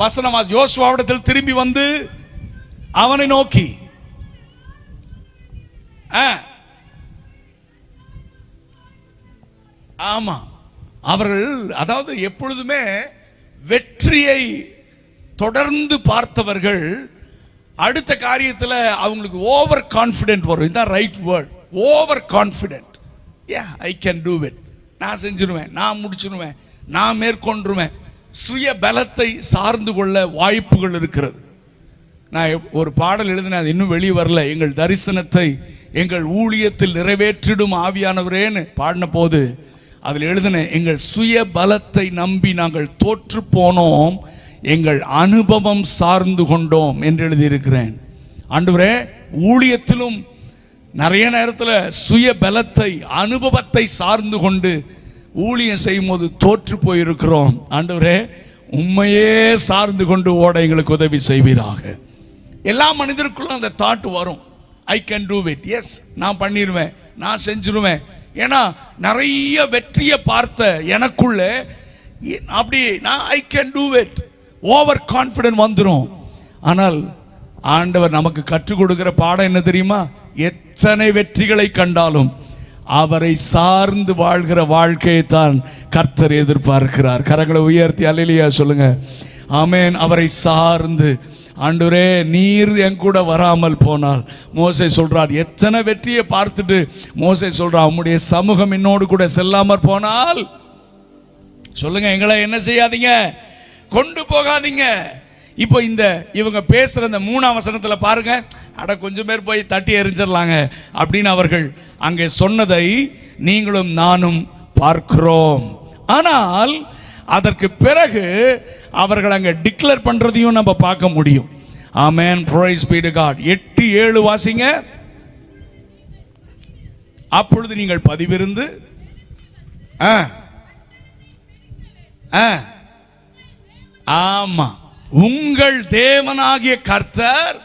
வசனம் யோசுவாவிடத்தில் திரும்பி வந்து அவனை நோக்கி ஆமா அவர்கள் அதாவது எப்பொழுதுமே வெற்றியை தொடர்ந்து பார்த்தவர்கள் அடுத்த காரியத்தில் அவங்களுக்கு ஓவர் கான்ஃபிடென்ட் வரும். இதுதான் right word, over confident. I can do it, நான் செஞ்சிருவேன், நான் முடிச்சிருவேன், நான் மேற்கொண்டுருவேன். சுய பலத்தை சார்ந்து கொள்ள வாய்ப்புகள் இருக்கிறது. நான் ஒரு பாடல் எழுதினேன், அது இன்னும் வெளியே வரல. எங்கள் தரிசனத்தை எங்கள் ஊழியத்தில் நிறைவேற்றிடும் ஆவியானவரேன்னு பாடின போது அதில் எழுதின, எங்கள் சுய பலத்தை நம்பி நாங்கள் தோற்று போனோம், எங்கள் அனுபவம் சார்ந்து கொண்டோம் என்று எழுதியிருக்கிறேன். ஆண்டவரே, ஊழியத்திலும் நிறைய நேரத்தில் சுய பலத்தை அனுபவத்தை சார்ந்து கொண்டு ஊழியம் செய்யும் போது தோற்று போயிருக்கிறோம். ஆண்டவரே, உண்மையே சார்ந்து கொண்டு ஓட எங்களுக்கு உதவி செய்வீராக. எல்லா மனிதருக்குள்ளும் அந்த தாட் வரும், I can do it, yes நான் பண்ணிடுவேன், நான் செஞ்சிருவேன். ஏன்னா நிறைய வெற்றியை பார்த்த எனக்குள்ள அப்படி நான் ஐ can do it, over confident வந்துடும். ஆனால் ஆண்டவர் நமக்கு கற்றுக் கொடுக்கிற பாடம் என்ன தெரியுமா? எத்தனை வெற்றிகளை கண்டாலும் அவரை சார்ந்து வாழ்கிற வாழ்க்கையை தான் கர்த்தர் எதிர்பார்க்கிறார். கரங்களை உயர்த்தி அல்லேலூயா சொல்லுங்க. ஆமென். அவரை சார்ந்து, ஆண்டவரே நீர் என் கூட வராமல் போனால், மோசே சொல்றார், எத்தனை வெற்றியை பார்த்துட்டு மோசே சொல்றார், உம்முடைய சமூகம் என்னோடு கூட செல்லாமற் போனால் சொல்லுங்க, எங்களை என்ன செய்யாதீங்க, கொண்டு போகாதீங்க. இப்போ இவங்க பேசுற இந்த 3ஆம் வசனத்தில் பாருங்க, அட கொஞ்சம் பேர் போய் தட்டி எறிஞ்சிடலாங்க அப்படின்னு அவர்கள் அங்கே சொன்னதை நீங்களும் நானும் பார்க்கிறோம். ஆனால் அதற்கு பிறகு அவர்கள் அங்கே டிக்ளேர் பண்றதையும் நம்ம பார்க்க முடியும். ஆமென், பிரைஸ் பீ டு காட். 8:7 வாசிங்க. அப்பொழுது நீங்கள் பதிவிருந்து ஆமா, உங்கள் தேவனாகிய கர்த்தர்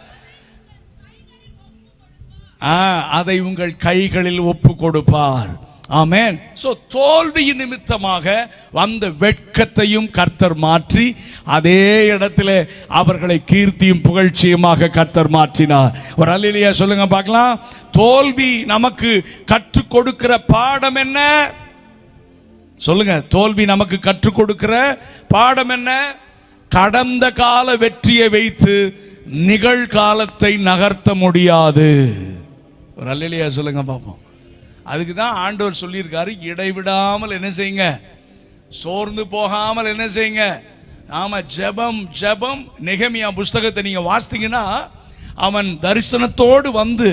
அதை உங்கள் கைகளில் ஒப்பு கொடுப்பார். ஆமென். சோ தோல்வியின் நிமித்தமாக வந்த வெட்கத்தையும் கர்த்தர் மாற்றி அதே இடத்துல அவர்களை கீர்த்தியும் புகழ்ச்சியுமாக கர்த்தர் மாற்றினார். ஒரு அல்லேலூயா சொல்லுங்க பார்க்கலாம். தோல்வி நமக்கு கற்றுக் கொடுக்கிற பாடம் என்ன? சொல்லுங்க, தோல்வி நமக்கு கற்றுக் கொடுக்கிற பாடம் என்ன? கடந்த கால வெற்றியை வைத்து நிகழ்காலத்தை நகர்த்த முடியாது. ஒரு அல்லேலூயா சொல்லுங்க பார்ப்போம். அதுக்கு தான் ஆண்டவர் சொல்லியிருக்காரு, இடைவிடாமல் என்ன செய்யுங்க, சோர்ந்து போகாமல் என்ன செய்யுங்க. ஆமா, ஜெபம் ஜெபம். நெகமியா புஸ்தகத்தை நீங்க வாசித்தீங்கன்னா, அவன் தரிசனத்தோடு வந்து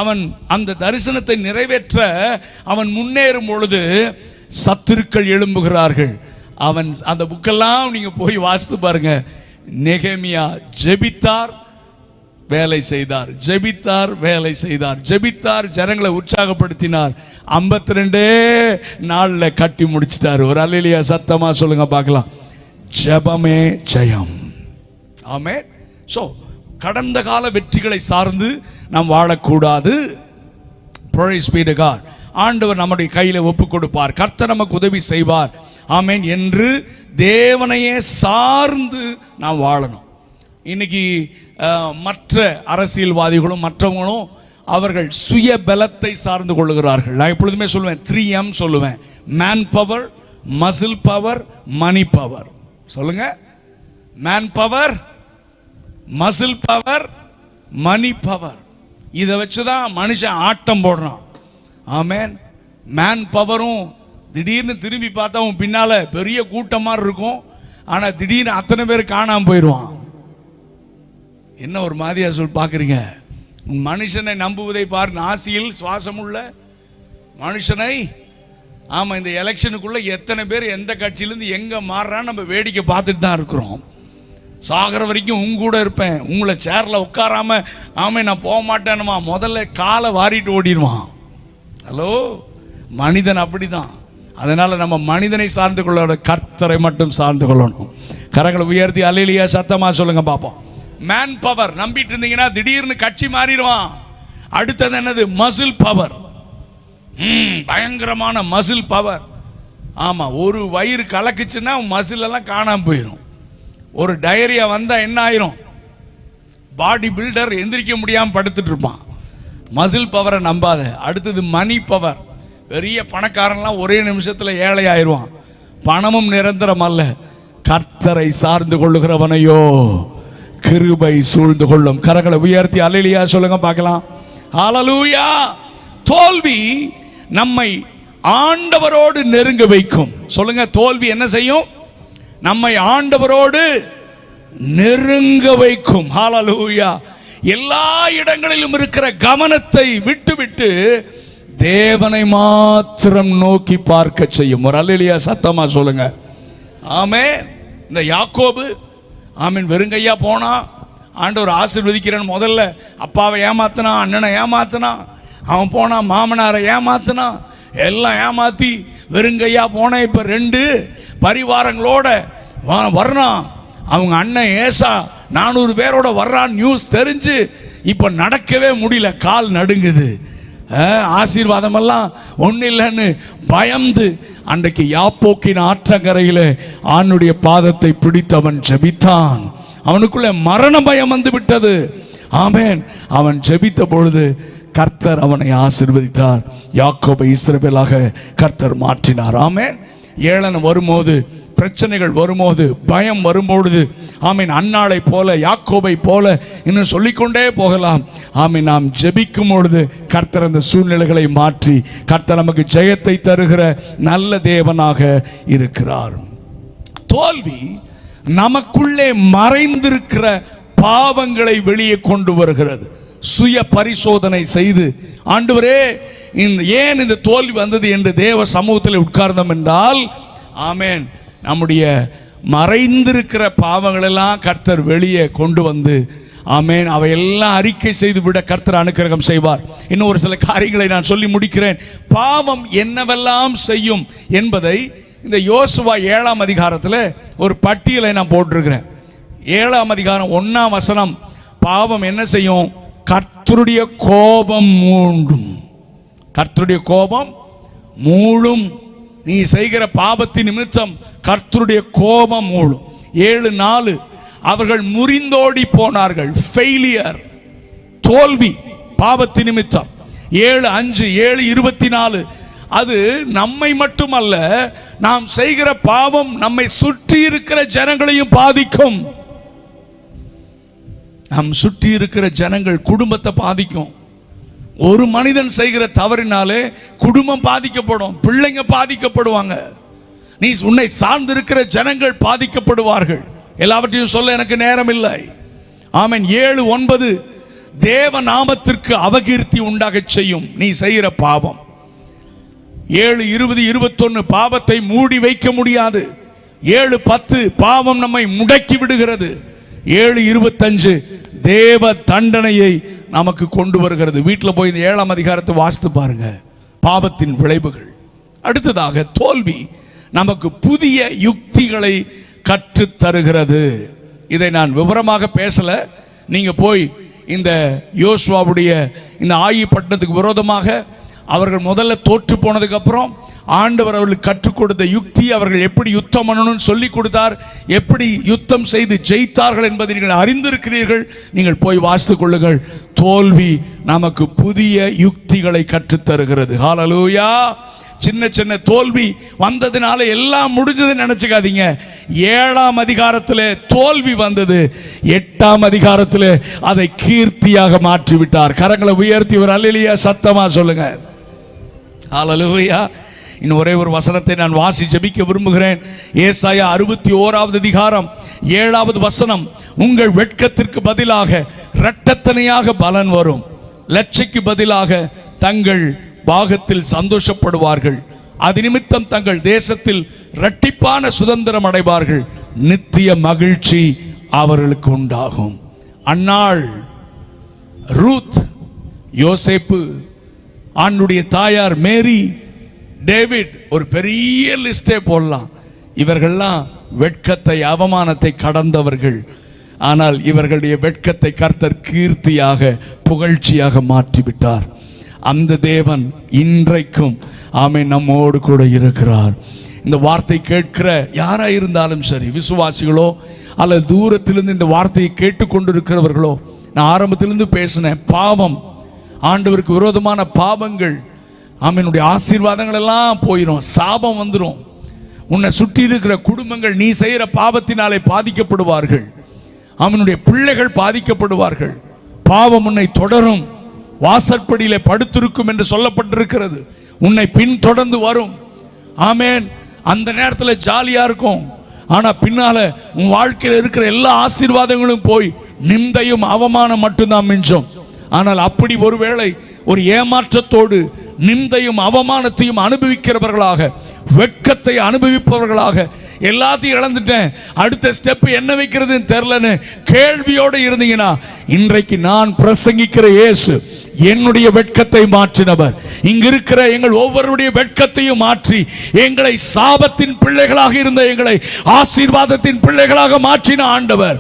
அவன் அந்த தரிசனத்தை நிறைவேற்ற அவன் முன்னேறும் பொழுது சத்துருக்கள் எழும்புகிறார்கள். அவன் அந்த புக்கெல்லாம் நீங்க போய் வாசித்து பாருங்க. நெகமியா ஜெபித்தார், வேலை செய்தார், ஜெபித்தார், வேலை செய்தார், ஜெபித்தார், ஜனங்களை உற்சாகப்படுத்தினார். 52 நாள்ல கட்டி முடிச்சிட்டார். ஒரு அல்லேலூயா சத்தமா சொல்லுங்க பார்க்கலாம். ஜெபமே ஜெயம். ஆமென். சோ கடந்த கால வெற்றிகளை சார்ந்து நாம் வாழக்கூடாது. Praise be to God. ஆண்டவர் நம்முடைய கையில ஒப்பு கொடுப்பார், கர்த்தர் நமக்கு உதவி செய்வார். ஆமென் என்று தேவனையே சார்ந்து நாம் வாழணும். இன்னைக்கு மற்ற அரசியல்வாதிகளும் மற்றவங்களும் அவர்கள் சுய பலத்தை சார்ந்து கொள்ளுகிறார்கள். நான் எப்பொழுதுமே சொல்லுவேன், 3M சொல்லுவேன், man power, muscle power, money power. சொல்லுங்க, man power, muscle power, money power. இதை வச்சுதான் மனுஷன் ஆட்டம் போடுறான். ஆமென். மேன் பவரும் திடீர்னு திரும்பி பார்த்தா அவன் பின்னால பெரிய கூட்டமா இருக்கும், ஆனா திடீர்னு அத்தனை பேர் காணாம போயிடுவான். என்ன ஒரு மாதிரியா சொல் பார்க்குறீங்க? மனுஷனை நம்புவதை பார், நாசியில் சுவாசம் உள்ள மனுஷனை. ஆமா, இந்த எலெக்ஷனுக்குள்ள எத்தனை பேர் எந்த கட்சியிலேருந்து எங்க மாறுறான்னு நம்ம வேடிக்கை பார்த்துட்டு தான் இருக்கிறோம். சாகிற வரைக்கும் உங்க கூட இருப்பேன், உங்களை சேர்ல உட்காராம ஆமா நான் போக மாட்டேனுமா, முதல்ல காலை வாரிட்டு ஓடிடுவான். ஹலோ, மனிதன் அப்படிதான். அதனால நம்ம மனிதனை சார்ந்து கொள்ள, கர்த்தரை மட்டும் சார்ந்து கொள்ளணும். கரங்களை உயர்த்தி அல்லேலூயா சத்தமா சொல்லுங்க பாப்போம். மேன் பவர் நம்பிட்டு இருந்தீங்கன்னா திடீர்னு கட்சி மாறிடுவான். அடுத்தது என்னது? Muscle power. பயங்கரமான மசில் பவர். ஆமா, ஒரு வயிறு கலக்குச்சுன்னா மசில் எல்லாம் காணாம போயிடும். ஒரு டயரியா வந்தா என்ன ஆயிரும்? பாடி பில்டர் எந்திரிக்க முடியாமல் படுத்துட்டு இருப்பான். மசில் பவரை நம்பாத. அடுத்தது மணி பவர். பெரிய பணக்காரன்லாம் ஒரே நிமிஷத்தில் ஏழை ஆயிடுவான். பணமும் நிரந்தரம் அல்ல. கர்த்தரை சார்ந்து கொள்ளுகிறவனையோ கிருபை சூழ்ந்து கொள்ளும். கரங்களை உயர்த்தி அல்லேலூயா சொல்லுங்க பார்க்கலாம். ஹல்லேலூயா. தோல்வி நம்மை ஆண்டவரோடு நெருங்க வைக்கும். சொல்லுங்க, தோல்வி என்ன செய்யும்? நம்மை ஆண்டவரோடு நெருங்க வைக்கும். ஹல்லேலூயா. எல்லா இடங்களிலும் இருக்கிற கவனத்தை விட்டுவிட்டு தேவனை மாத்திரம் நோக்கி பார்க்க செய்யும். ஒரு அல்லேலூயா சத்தமா சொல்லுங்க. ஆமென். இந்த யாக்கோபு ஆமென் வெறுங்கையா போனா ஆண்டவர் ஆசீர்வதிக்கிறேன்னு முதல்ல அப்பாவை ஏமாத்தினான், அண்ணனை ஏமாத்தினான், அவன் போனான் மாமனாரை ஏமாத்தினான், எல்லாம் ஏமாத்தி வெறுங்கையா போன. இப்ப 2 பரிவாரங்களோட வர்றான். அவங்க அண்ணன் ஏசா 400 பேரோட வர்றான். நியூஸ் தெரிஞ்சு இப்ப நடக்கவே முடியல, கால் நடுங்குது. ஆசீர்வாதம் எல்லாம் ஒன்றும் இல்லைன்னு பயந்து அன்றைக்கு யாப்போக்கின் ஆற்றங்கரையில் ஆணுடைய பாதத்தை பிடித்தவன் ஜெபித்தான். அவனுக்குள்ள மரண பயம் வந்து விட்டது. ஆமென். அவன் ஜெபித்த பொழுது கர்த்தர் அவனை ஆசீர்வதித்தார். யாக்கோபை இஸ்ரவேலாக கர்த்தர் மாற்றினார். ஆமென். ஏளனம் வரும்போது, பிரச்சனைகள் வரும்போது, பயம் வரும்பொழுது, ஆமீன், அன்னாளை போல யாக்கோபை போல இன்னும் சொல்லிக்கொண்டே போகலாம். ஆமீன். நாம் ஜெபிக்கும் பொழுது கர்த்தர் அந்த சூழ்நிலைகளை மாற்றி கர்த்தர் நமக்கு ஜெயத்தை தருகிற நல்ல தேவனாக இருக்கிறார். தோல்வி நமக்குள்ளே மறைந்திருக்கிற பாவங்களை வெளியே கொண்டு வருகிறது. சுய பரிசோதனை செய்து, ஆண்டவரே ஏன் இந்த தோல்வி வந்தது என்று தேவ சமூகத்தில் உட்கார்ந்தோம் என்றால், ஆமேன், நம்முடைய மறைந்திருக்கிற பாவங்களெல்லாம் கர்த்தர் வெளியே கொண்டு வந்து, ஆமேன், அவையெல்லாம் அறிக்கை செய்து விட கர்த்தர் அனுக்கிரகம் செய்வார். இன்னும் ஒரு சில காரியங்களை நான் சொல்லி முடிக்கிறேன். பாவம் என்னவெல்லாம் செய்யும் என்பதை இந்த யோசுவா 7ஆம் அதிகாரத்தில் ஒரு பட்டியலை நான் போட்டிருக்கிறேன். 7ஆம் அதிகாரம் 1ஆம் வசனம். பாவம் என்ன செய்யும்? கர்த்தருடைய கோபம் மூண்டும். கர்த்தருடைய கோபம் மூழும். நீ செய்கிற பாவத்தின் நிமித்தம் கர்த்தருடைய கோபம் மூழும். 7:4 அவர்கள் முறிந்தோடி போனார்கள். ஃபெயிலியர், தோல்வி, பாவத்தின் நிமித்தம். 7:5 7:24 அது நம்மை மட்டுமல்ல, நாம் செய்கிற பாவம் நம்மை சுற்றி இருக்கிற ஜனங்களையும் பாதிக்கும். நாம் சுற்றி இருக்கிற ஜனங்கள், குடும்பத்தை பாதிக்கும். ஒரு மனிதன் செய்கிற தவறினாலே குடும்பம் பாதிக்கப்படும், பிள்ளைங்க பாதிக்கப்படுவாங்க, நீ உன்னை சார்ந்திருக்கிற ஜனங்கள் பாதிக்கப்படுவார்கள். எல்லாவற்றையும் சொல்ல எனக்கு நேரம் இல்லை. ஆமென். 7:9 தேவ நாமத்திற்கு அவகீர்த்தி உண்டாக செய்யும் நீ செய்கிற பாவம். 7:20-21 பாவத்தை மூடி வைக்க முடியாது. 7:10 பாவம் நம்மை முடக்கி விடுகிறது. 7:25 தேவ தண்டனையை நமக்கு கொண்டு வருகிறது. வீட்டில் போய் இந்த 7ஆம் அதிகாரத்தை வாசித்து பாருங்க, பாவத்தின் விளைவுகள். அடுத்ததாக தோல்வி நமக்கு புதிய யுக்திகளை கற்றுத் தருகிறது. இதை நான் விவரமாக பேசல. நீங்க போய் இந்த யோசுவாவுடைய இந்த ஆயி பட்டணத்துக்கு விரோதமாக அவர்கள் முதல்ல தோற்று போனதுக்கு அப்புறம் ஆண்டவர் அவர்களுக்கு கற்றுக் கொடுத்த யுக்தி, அவர்கள் எப்படி யுத்தம் பண்ணணும்னு சொல்லி கொடுத்தார், எப்படி யுத்தம் செய்து ஜெயித்தார்கள் என்பதை நீங்கள் அறிந்திருக்கிறீர்கள். நீங்கள் போய் வாசித்துக் கொள்ளுங்கள். தோல்வி நமக்கு புதிய யுக்திகளை கற்றுத் தருகிறது. ஹல்லேலூயா. சின்ன சின்ன தோல்வி வந்ததுனால எல்லாம் முடிஞ்சதுன்னு நினைச்சுக்காதீங்க. 7ஆம் அதிகாரத்தில் தோல்வி வந்தது, 8ஆம் அதிகாரத்தில் அதை கீர்த்தியாக மாற்றி விட்டார். கரங்களை உயர்த்தி ஒரு அல்லேலூயா சத்தமா சொல்லுங்க. ஹல்லேலூயா. இன்னும் ஒரே ஒரு வசனத்தை நான் வாசி ஜெபிக்க விரும்புகிறேன். ஏசாயா 61ஆவது அதிகாரம் 7ஆவது வசனம். உங்கள் வெட்கத்திற்கு பதிலாக இரட்டத்தனையாக பலன் வரும், லட்சைக்கு பதிலாக தங்கள் பாகத்தில் சந்தோஷப்படுவார்கள், அது நிமித்தம் தங்கள் தேசத்தில் இரட்டிப்பான சுதந்திரம் அடைவார்கள், நித்திய மகிழ்ச்சி அவர்களுக்கு உண்டாகும். அன்னாள், ரூத், யோசேப்பு, ஆண்டுடைய தாயார் மேரி, டேவிட், ஒரு பெரிய லிஸ்டே போடலாம். இவர்கள்லாம் வெட்கத்தை, அவமானத்தை கடந்தவர்கள். ஆனால் இவர்களுடைய வெட்கத்தை கர்த்தர் கீர்த்தியாக, புகழ்ச்சியாக மாற்றிவிட்டார். அந்த தேவன் இன்றைக்கும் ஆமென் நம்மோடு கூட இருக்கிறார். இந்த வார்த்தை கேட்கிற யாரா இருந்தாலும் சரி, விசுவாசிகளோ அல்லது தூரத்திலிருந்து இந்த வார்த்தையை கேட்டுக்கொண்டிருக்கிறவர்களோ, நான் ஆரம்பத்திலிருந்து பேசினேன், பாவம், ஆண்டவருக்கு விரோதமான பாவங்கள், ஆமெனுடைய ஆசீர்வாதங்கள் எல்லாம் போயிடும், சாபம் வந்துடும். உன்னை சுற்றி இருக்கிற குடும்பங்கள் நீ செய்கிற பாவத்தினாலே பாதிக்கப்படுவார்கள். அவனுடைய பிள்ளைகள் பாதிக்கப்படுவார்கள். பாவம் உன்னை தொடரும், வாசற்படியிலே படுத்திருக்கும் என்று சொல்லப்பட்டிருக்கிறது. உன்னை பின்தொடர்ந்து வரும். ஆமென். அந்த நேரத்தில் ஜாலியா இருக்கும், ஆனா பின்னால உன் வாழ்க்கையில் இருக்கிற எல்லா ஆசீர்வாதங்களும் போய் நிந்தையும் அவமானம் மட்டும்தான் மிஞ்சும். ஆனால் அப்படி ஒருவேளை ஒரு ஏமாற்றத்தோடு நிந்தையும் அவமானத்தையும் அனுபவிக்கிறவர்களாக, வெட்கத்தை அனுபவிப்பவர்களாக, எல்லாத்தையும் இழந்துட்டேன், அடுத்த ஸ்டெப் என்ன வைக்கிறதுன்னு தெரியலன்னு கேள்வியோடு இருந்தீங்கன்னா, இன்றைக்கு நான் பிரசங்கிக்கிற இயேசு என்னுடைய வெட்கத்தை மாற்றினவர். இங்க இருக்கிற எங்கள் ஒவ்வொருடைய வெட்கத்தையும் மாற்றி எங்களை சாபத்தின் பிள்ளைகளாக இருந்த எங்களை ஆசீர்வாதத்தின் பிள்ளைகளாக மாற்றின ஆண்டவர்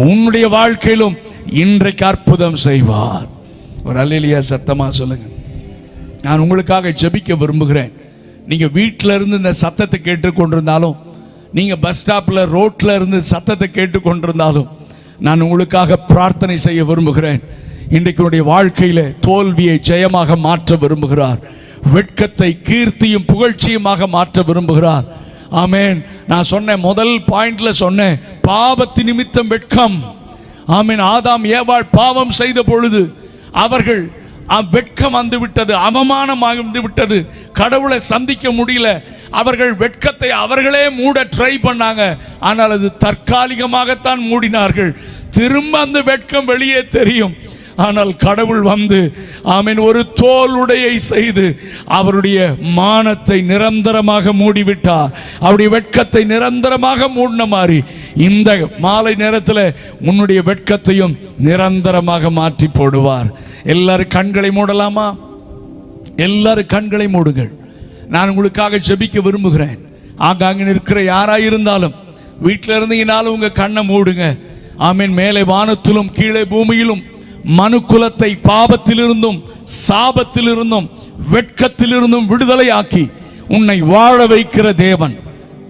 உன்னுடைய வாழ்க்கையிலும் இன்றைக்கு அற்புதம் செய்வார். ஒரு அல்லேலூயா சத்தமா சொல்லுங்க. நான் உங்களுக்காக ஜெபிக்க விரும்புகிறேன். நீங்க வீட்டில இருந்து இந்த சத்தத்தை கேட்டுக்கொண்டிருந்தாலும், நீங்க பஸ் ஸ்டாப்ல ரோட்ல இருந்து சத்தத்தை கேட்டுக்கொண்டிருந்தாலும், நான் உங்களுக்காக பிரார்த்தனை செய்ய விரும்புகிறேன். இன்றைக்கு வாழ்க்கையில தோல்வியை ஜெயமாக மாற்ற விரும்புகிறார். வெட்கத்தை கீர்த்தியும் புகழ்ச்சியுமாக மாற்ற விரும்புகிறார். ஆமென். நான் சொன்னேன், முதல் பாயிண்ட்ல சொன்னேன், பாவத்தின் நிமித்தம் வெட்கம். ஆமென். ஆதாம் ஏவாள் பாவம் செய்த பொழுது அவர்கள் வெட்கம் வந்து விட்டது, அவமானமாக வந்து விட்டது, கடவுளை சந்திக்க முடியல. அவர்கள் வெட்கத்தை அவர்களே மூட ட்ரை பண்ணாங்க, ஆனால் அது தற்காலிகமாகத்தான் மூடினார்கள். திரும்ப அந்த வெட்கம் வெளியே தெரியும். ஆனால் கடவுள் வந்து ஆமென் ஒரு தோல் உடையை செய்து அவருடைய மானத்தை நிரந்தரமாக மூடிவிட்டார். அவருடைய வெட்கத்தை நிரந்தரமாக மூடின மாதிரி இந்த மாலை நேரத்தில் உன்னுடைய வெட்கத்தையும் நிரந்தரமாக மாற்றி போடுவார். எல்லாரும் கண்களை மூடலாமா? எல்லாரும் கண்களை மூடுங்கள். நான் உங்களுக்காக ஜெபிக்க விரும்புகிறேன். ஆங்காங்க இருக்கிற யாராயிருந்தாலும், வீட்டில் இருந்தீங்கனாலும் உங்க கண்ணை மூடுங்க. ஆமென். மேலே வானத்திலும் கீழே பூமியிலும் மனுக்குலத்தை பாவத்திலிருந்தும் சாபத்திலிருந்தும் வெட்கத்திலிருந்தும் விடுதலையாக்கி உன்னை வாழ வைக்கிற தேவன்,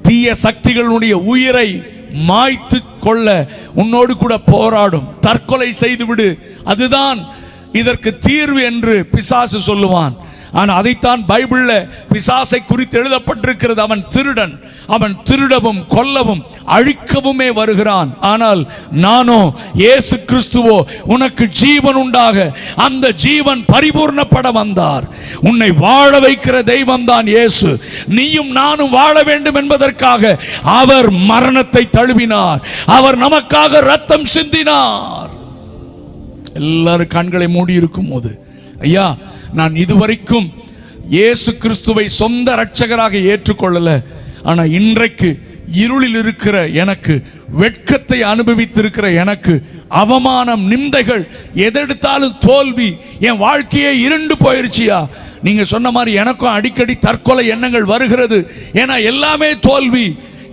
தீய சக்திகளுடைய உயிரை மாய்த்து கொள்ள உன்னோடு கூட போராடும். தற்கொலை செய்துவிடு, அதுதான் இதற்கு தீர்வு என்று பிசாசு சொல்லுவான். ஆனால் அதைத்தான் பைபிள்ல பிசாசை குறித்து எழுதப்பட்டிருக்கிறது. அவன் திருடன், அவன் திருடவும் கொல்லவும் அழிக்கவுமே வருகிறான். ஆனால் நானோ, இயேசு கிறிஸ்துவோ உனக்கு ஜீவன் உண்டாக, அந்த ஜீவன் பரிபூர்ணப்பட வந்தார். உன்னை வாழ வைக்கிற தெய்வம் தான் இயேசு. நீயும் நானும் வாழ வேண்டும் என்பதற்காக அவர் மரணத்தை தழுவினார். அவர் நமக்காக இரத்தம் சிந்தினார். எல்லாரும் கண்களை மூடி இருக்கும் போது, ஐயா, நான் இதுவரைக்கும் இயேசு கிறிஸ்துவை சொந்த இரட்சகராக ஏற்றுக்கொள்ளல, ஆனா இன்றைக்கு இருளில் இருக்கிற எனக்கு, வெட்கத்தை அனுபவித்திருக்கிற எனக்கு, அவமானம், நிந்தைகள், எதெடுத்தாலும் தோல்வி, என் வாழ்க்கையே இருண்டு போயிருச்சியா. நீங்க சொன்ன மாதிரி எனக்கும் அடிக்கடி தற்கொலை எண்ணங்கள் வருகிறது. ஏன்னா எல்லாமே தோல்வி.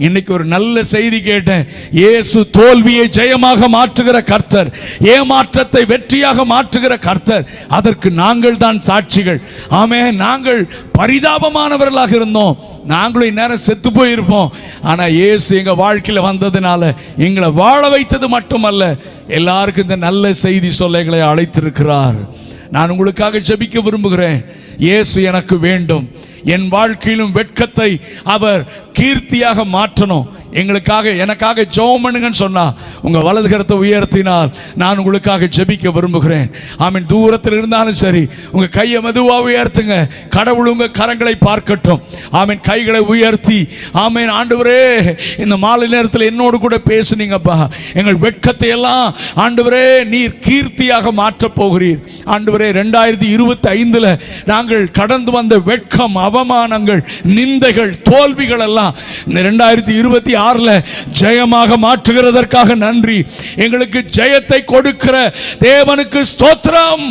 இன்னைக்கு ஒரு நல்ல செய்தி கேட்டேன். இயேசு தோல்வியை ஜெயமாக மாற்றுகிற கர்த்தர், ஏமாற்றத்தை வெற்றியாக மாற்றுகிற கர்த்தர். அதற்கு நாங்கள் தான் சாட்சிகள். ஆமென். நாங்கள் பரிதாபமானவர்களாக இருந்தோம், நாங்களும் இந்நேரம் செத்து போயிருப்போம். ஆனா இயேசு எங்க வாழ்க்கையில வந்ததுனால எங்களை வாழ வைத்தது மட்டுமல்ல, எல்லாருக்கும் இந்த நல்ல செய்தி சொல்ல எங்களை அழைத்திருக்கிறார். நான் உங்களுக்காக ஜெபிக்க விரும்புகிறேன். இயேசு எனக்கு வேண்டும். என் வாழ்க்கையிலும் வெட்கத்தை அவர் கீர்த்தியாக மாற்றணும். எங்களுக்காக, எனக்காக ஜெபம் பண்ணுங்கன்னு சொன்னா உங்க வலது கரத்தை உயர்த்தினால் நான் உங்களுக்காக ஜெபிக்க விரும்புகிறேன். ஆமென். தூரத்தில் இருந்தாலும் சரி, உங்க கையை மெதுவாக உயர்த்துங்க. கடவுள் உங்க கரங்களை பார்க்கட்டும். ஆமென். கைகளை உயர்த்தி, ஆமென், ஆண்டவரே இந்த மாலை நேரத்தில் என்னோடு கூட பேசுனீங்கப்பா. எங்கள் வெட்கத்தை எல்லாம் ஆண்டவரே நீர் கீர்த்தியாக மாற்ற போகிறீர். ஆண்டவரே 2025 நாங்கள் கடந்து வந்த வெட்கம், அவமானங்கள், நிந்தைகள், தோல்விகள் எல்லாம் இந்த 2026 ஜெயமாக மாற்றுகிறதற்காக நன்றி. எங்களுக்கு ஜெயத்தை கொடுக்கிற தேவனுக்கு ஸ்தோத்திரம்.